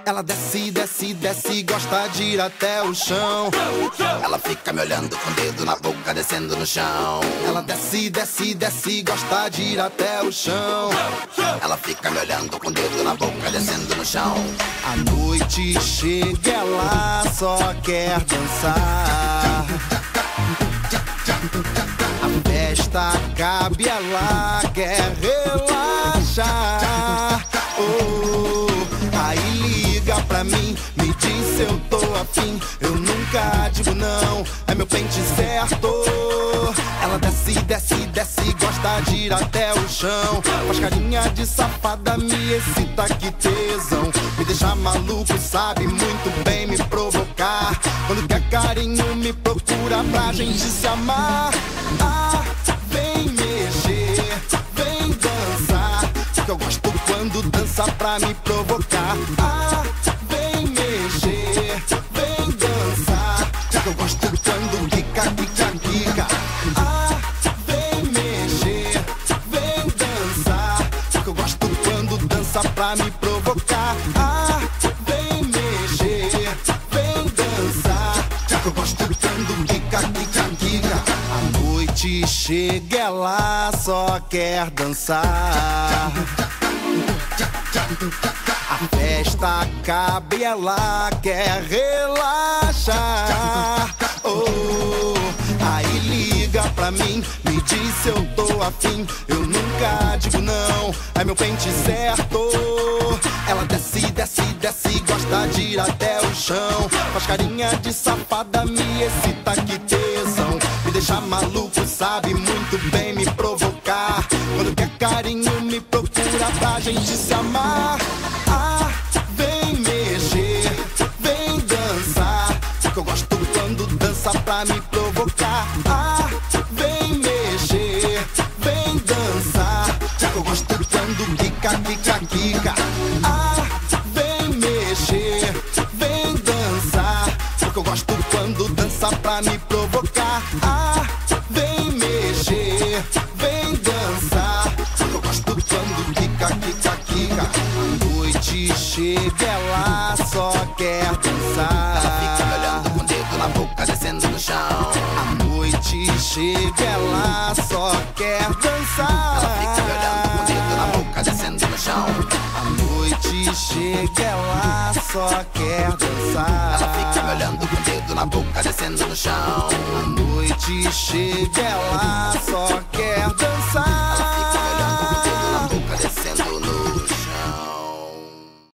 Ela desce, desce, desce, gosta de ir até o chão. Ela fica me olhando com o dedo na boca, descendo no chão. Ela desce, desce, desce, gosta de ir até o chão. Ela fica me olhando com o dedo na boca, descendo no chão. A noite chega, ela só quer dançar. A festa cabe, ela quer relaxar. Oh, aí liga pra mim, me diz se eu tô afim. Eu nunca digo não, é meu pente certo. Ela desce, desce, desce, gosta de ir até o chão. Faz carinha de safada, me excita, que tesão. Me deixa maluco, sabe muito bem me provocar. Quando quer carinho me procura pra gente se amar. Ah, vem mexer, vem dançar, que eu gosto quando dança pra me provocar. Ah, vem mexer, vem dançar, que eu gosto quando quica, quica, quica. Ah, vem mexer, vem dançar, que eu gosto quando dança pra me provocar. Ah, vem mexer, vem dançar, que eu gosto quando quica, quica, quica. A noite chega, ela só quer dançar. A festa acaba e ela quer relaxar. Oh, aí liga pra mim, me diz se eu tô afim. Eu nunca digo não, é meu pente certo. Ela desce, desce, desce, gosta de ir até o chão. Faz carinha de safada, me excita, que tesão. Me deixa maluco, sabe muito bem me provocar. Quando quer carinho me procura pra gente se amar. Ah, vem mexer, vem dançar, que eu gosto quando dança pra me provocar. Ah, vem mexer, vem dançar, que eu gosto quando quica, quica, quica. Ah, vem mexer, vem dançar, que eu gosto quando dança pra me provocar. Ah, vem mexer, vem dançar, que eu gosto quando quica, quica, quica. A noite chega, ela só quer dançar. Ela fica me olhando com o dedo na boca, descendo no chão. A noite chega, ela só quer dançar. Ela fica me olhando com o dedo na boca, descendo no chão. A noite chega, ela só quer dançar. Ela fica me olhando com o dedo na boca, descendo no chão. A noite chega, ela só quer dançar.